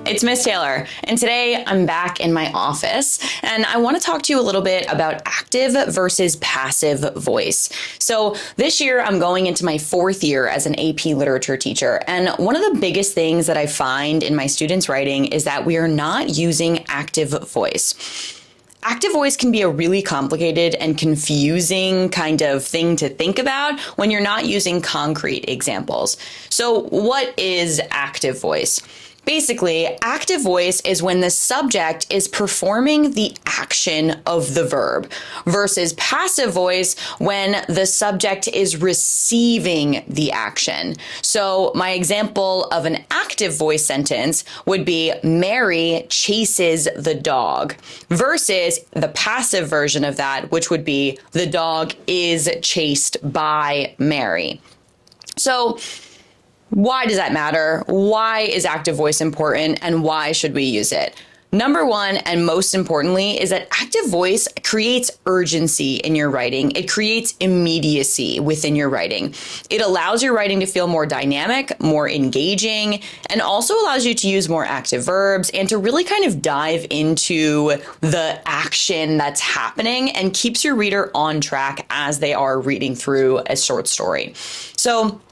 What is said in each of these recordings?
it's Miss Taylor, and today I'm back in my office, and I want to talk to you a little bit about active versus passive voice. So this year I'm going into my 4th year as an AP literature teacher, and one of the biggest things that I find in my students' writing is that we are not using active voice. Active voice can be a really complicated and confusing kind of thing to think about when you're not using concrete examples. So what is active voice? Basically, active voice is when the subject is performing the action of the verb versus passive voice when the subject is receiving the action. So my example of an active voice sentence would be Mary chases the dog versus the passive version of that, which would be the dog is chased by Mary. So why does that matter? Why is active voice important and why should we use it? Number one, and most importantly, is that active voice creates urgency in your writing. It creates immediacy within your writing. It allows your writing to feel more dynamic, more engaging, and also allows you to use more active verbs and to really kind of dive into the action that's happening and keeps your reader on track as they are reading through a short story. So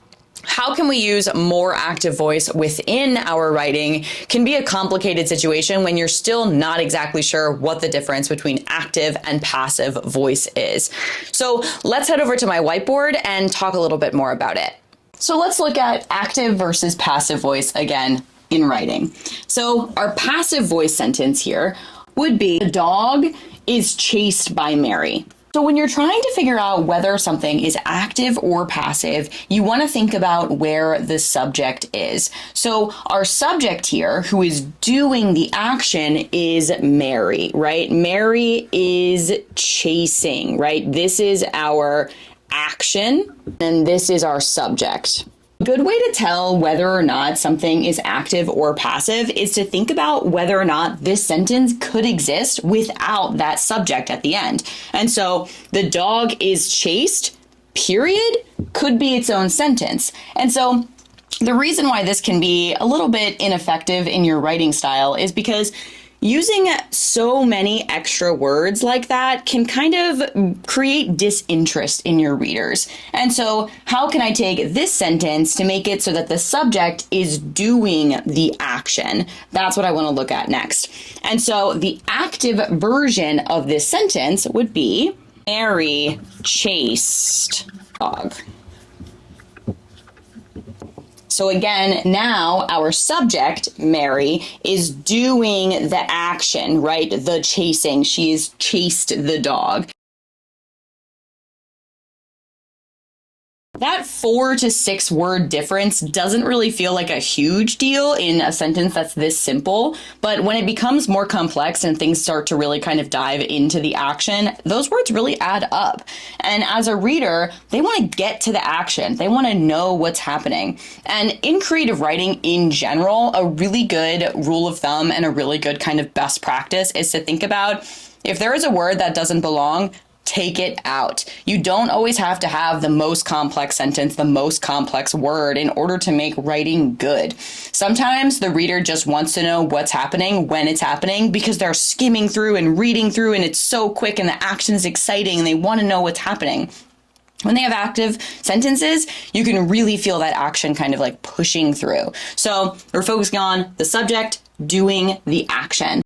how can we use more active voice within our writing can be a complicated situation when you're still not exactly sure what the difference between active and passive voice is. So let's head over to my whiteboard and talk a little bit more about it. So let's look at active versus passive voice again in writing. So our passive voice sentence here would be, the dog is chased by Mary. So when you're trying to figure out whether something is active or passive, you want to think about where the subject is. So our subject here, who is doing the action, is Mary, right? Mary is chasing, right? This is our action, and this is our subject. A good way to tell whether or not something is active or passive is to think about whether or not this sentence could exist without that subject at the end. And so the dog is chased, period, could be its own sentence. And so the reason why this can be a little bit ineffective in your writing style is because using so many extra words like that can kind of create disinterest in your readers. And so how can I take this sentence to make it so that the subject is doing the action? That's what I want to look at next. And so the active version of this sentence would be, Mary chased dog. So again, now our subject, Mary, is doing the action, right? The chasing. She has chased the dog. That 4 to 6 word difference doesn't really feel like a huge deal in a sentence that's this simple, but when it becomes more complex and things start to really kind of dive into the action, those words really add up. And as a reader, they want to get to the action. They want to know what's happening. And in creative writing in general, a really good rule of thumb and a really good kind of best practice is to think about if there is a word that doesn't belong, take it out. You don't always have to have the most complex sentence, the most complex word in order to make writing good. Sometimes the reader just wants to know what's happening when it's happening because they're skimming through and reading through and it's so quick and the action's exciting and they want to know what's happening. When they have active sentences, you can really feel that action kind of like pushing through. So we're focusing on the subject doing the action.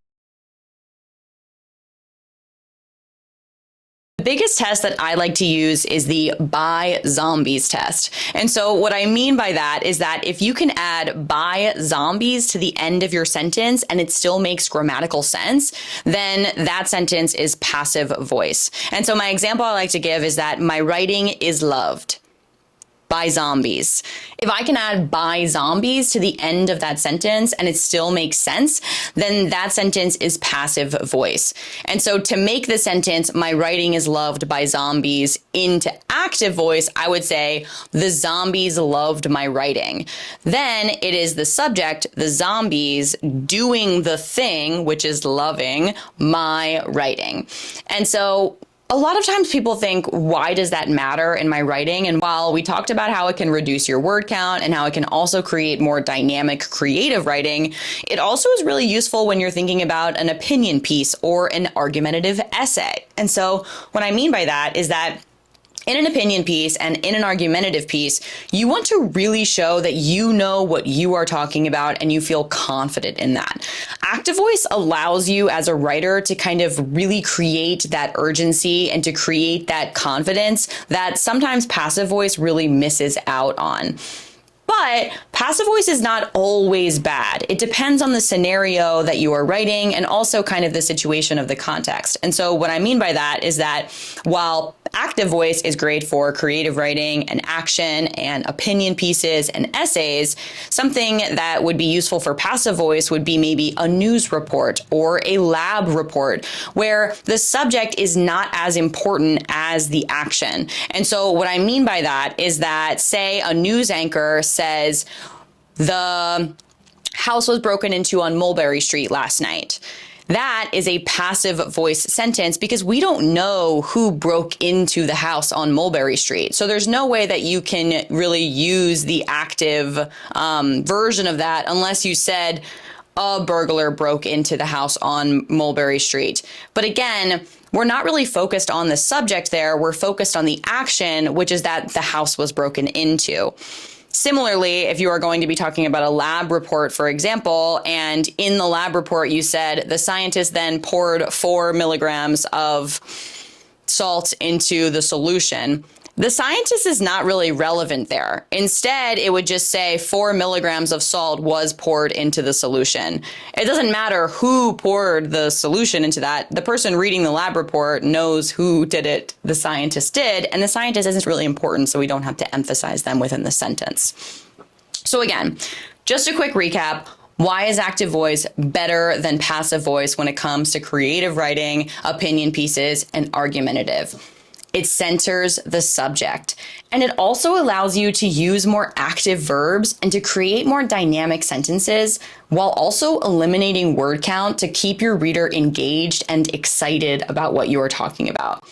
The biggest test that I like to use is the by zombies test. And so what I mean by that is that if you can add by zombies to the end of your sentence and it still makes grammatical sense, then that sentence is passive voice. And so my example I like to give is that my writing is loved by zombies. If I can add by zombies to the end of that sentence and it still makes sense, then that sentence is passive voice. And so to make the sentence, my writing is loved by zombies, into active voice, I would say the zombies loved my writing. Then it is the subject, the zombies, doing the thing, which is loving my writing. And so A lot of times people think, why does that matter in my writing? And while we talked about how it can reduce your word count and how it can also create more dynamic, creative writing, it also is really useful when you're thinking about an opinion piece or an argumentative essay. And so what I mean by that is that in an opinion piece and in an argumentative piece, you want to really show that you know what you are talking about and you feel confident in that. Active voice allows you as a writer to kind of really create that urgency and to create that confidence that sometimes passive voice really misses out on. But passive voice is not always bad. It depends on the scenario that you are writing and also kind of the situation of the context. And so what I mean by that is that while active voice is great for creative writing and action and opinion pieces and essays, something that would be useful for passive voice would be maybe a news report or a lab report where the subject is not as important as the action. And so what I mean by that is that, say, a news anchor says the house was broken into on Mulberry Street last night. That is a passive voice sentence because we don't know who broke into the house on Mulberry Street. So there's no way that you can really use the active version of that unless you said a burglar broke into the house on Mulberry Street. But again, we're not really focused on the subject there. We're focused on the action, which is that the house was broken into. Similarly, if you are going to be talking about a lab report, for example, and in the lab report you said the scientist then poured 4 milligrams of salt into the solution, the scientist is not really relevant there. Instead, it would just say 4 milligrams of salt was poured into the solution. It doesn't matter who poured the solution into that. The person reading the lab report knows who did it, the scientist did, and the scientist isn't really important, so we don't have to emphasize them within the sentence. So again, just a quick recap. Why is active voice better than passive voice when it comes to creative writing, opinion pieces, and argumentative? It centers the subject, and it also allows you to use more active verbs and to create more dynamic sentences while also eliminating word count to keep your reader engaged and excited about what you are talking about.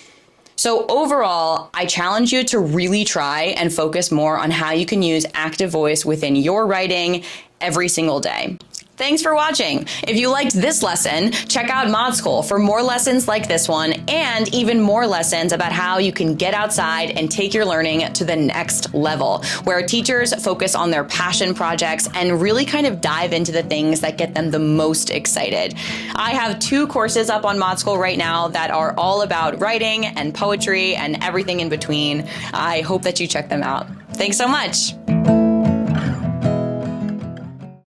So overall, I challenge you to really try and focus more on how you can use active voice within your writing every single day. Thanks for watching. If you liked this lesson, check out Mod School for more lessons like this one and even more lessons about how you can get outside and take your learning to the next level, where teachers focus on their passion projects and really kind of dive into the things that get them the most excited. I have 2 courses up on Mod School right now that are all about writing and poetry and everything in between. I hope that you check them out. Thanks so much.